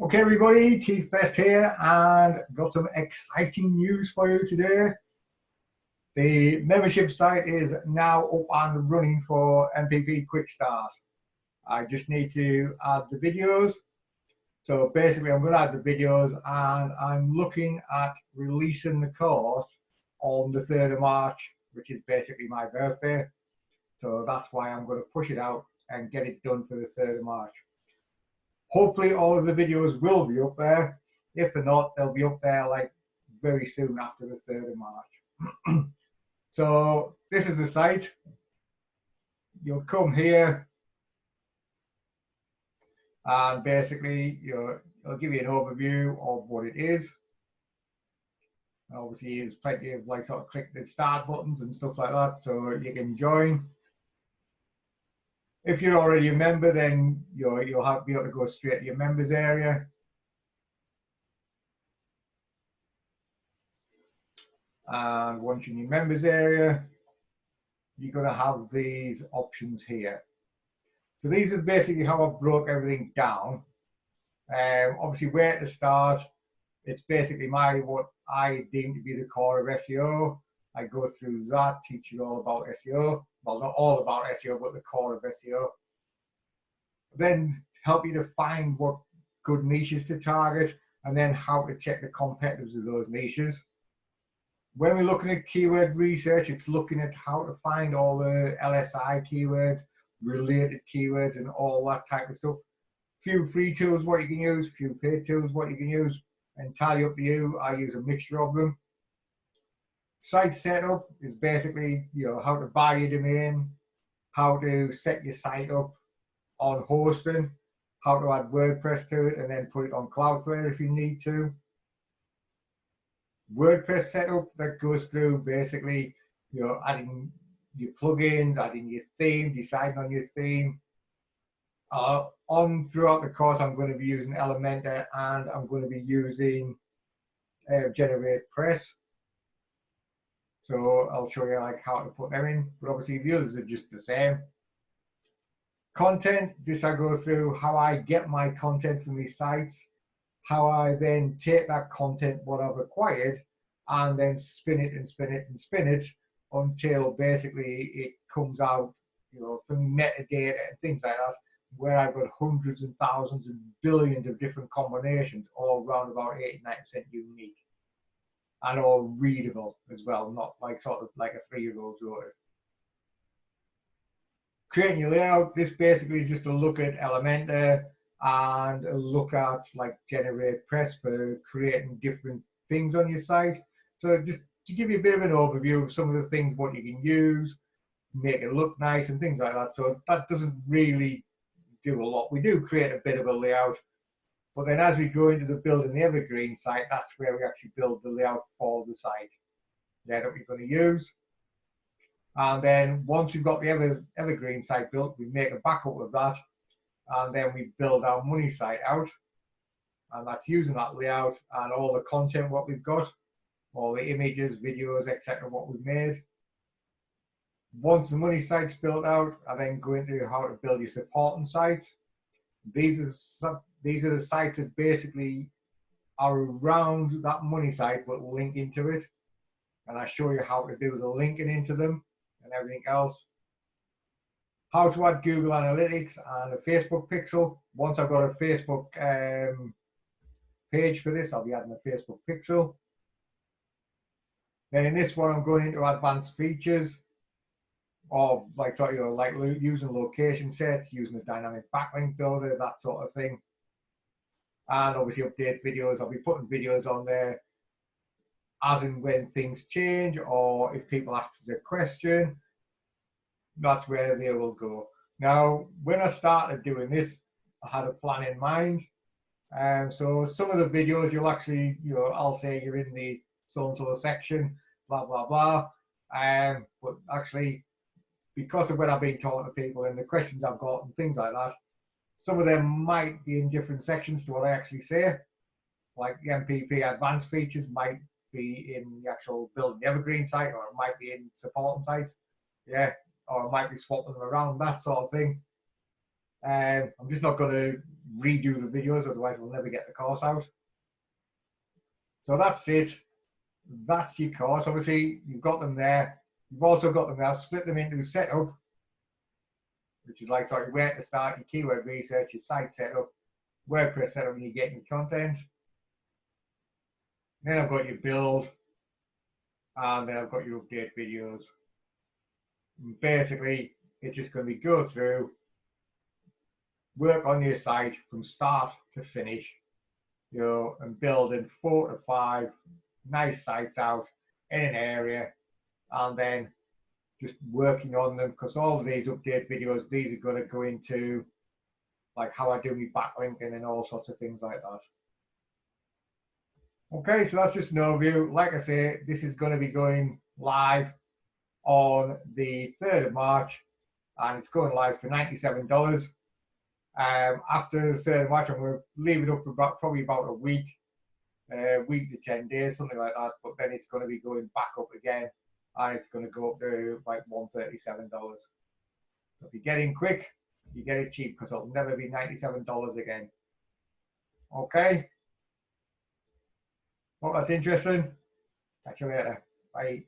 Okay, everybody, Keith Best here, and got some exciting news for you today. The membership site is now up and running for MPP Quick Start. I just need to add the videos. So basically, I'm going to add the videos, and I'm looking at releasing the course on the 3rd of March, which is basically my birthday. So that's why I'm going to push it out and get it done for the 3rd of March. Hopefully all of the videos will be up there. If they're not, they'll be up there like very soon after the 3rd of March. So this is the site. You'll come here and basically it'll give you an overview of what it is. Obviously there's plenty of like sort of click the start buttons and stuff like that, so you can join. If you're already a member, then you'll be able to go straight to your members area. And once you're in your members area, you're going to have these options here. So these are basically how I broke everything down. Obviously, where to start. It's basically what I deem to be the core of SEO. I go through that, teach you all about SEO. Well, not all about SEO, but the core of SEO. Then help you to find what good niches to target, and then how to check the competitors of those niches. When we're looking at keyword research, it's looking at how to find all the LSI keywords, related keywords, and all that type of stuff. Few free tools, what you can use, few paid tools, what you can use, entirely up to you. I use a mixture of them. Site setup is basically how to buy your domain, how to set your site up on hosting, how to add WordPress to it, and then put it on Cloudflare if you need to. WordPress setup that goes through basically adding your plugins, adding your theme, deciding on your theme. Throughout the course, I'm going to be using Elementor, and I'm going to be using Wordpress. So I'll show you like how to put them in, but obviously the others are just the same. Content, this I go through how I get my content from these sites, how I then take that content, what I've acquired, and then spin it and spin it and spin it until basically it comes out, from metadata and things like that, where I've got hundreds and thousands and billions of different combinations, all around about 89% unique and all readable as well, not like sort of like a 3-year-old wrote it. Creating your layout, this basically is just a look at Elementor and a look at like Wordpress for creating different things on your site. So just to give you a bit of an overview of some of the things, what you can use, make it look nice and things like that. So that doesn't really do a lot. We do create a bit of a layout, but then as we go into the building the evergreen site, that's where we actually build the layout for the site that we're going to use. And then once we've got the evergreen site built, we make a backup of that, and then we build our money site out, and that's using that layout and all the content what we've got, all the images, videos, etc. what we've made. Once the money site's built out, I then go into how to build your supporting sites. These are the sites that basically are around that money site but link into it, and I show you how to do the linking into them and everything else. How to add Google Analytics and a Facebook pixel. Once I've got a Facebook page for this, I'll be adding a Facebook pixel. Then in this one, I'm going into advanced features of like using location sets, using a dynamic backlink builder, that sort of thing. And obviously update videos. I'll be putting videos on there as and when things change, or if people ask us a question, that's where they will go. Now, when I started doing this, I had a plan in mind. So some of the videos you'll actually, I'll say you're in the so-and-so section, blah, blah, blah. But actually, because of when I've been talking to people and the questions I've got and things like that, some of them might be in different sections to what I actually say. Like the MPP advanced features might be in the actual building the evergreen site, or it might be in supporting sites, or it might be swapping them around, that sort of thing. I'm just not going to redo the videos, otherwise we'll never get the course out. So that's it. That's your course. Obviously, you've got them there. You've also got them there. Split them into setup, which is like sort of where to start, your keyword research, your site setup, WordPress setup when you're getting your content. Then I've got your build, and then I've got your update videos. And basically, it's just going to be go through, work on your site from start to finish, you know, and building 4 to 5 nice sites out in an area, and then just working on them, because all of these update videos, these are going to go into like how I do my backlinking and all sorts of things like that. Okay, so that's just an overview. Like I say, this is going to be going live on the 3rd of March, and it's going live for $97. After the 3rd of March, I'm going to leave it up for probably about a week, week to 10 days, something like that. But then it's going to be going back up again, and it's going to go up to like $137. So if you get in quick, you get it cheap, because it'll never be $97 again. Okay. Hope that's interesting. Catch you later. Bye.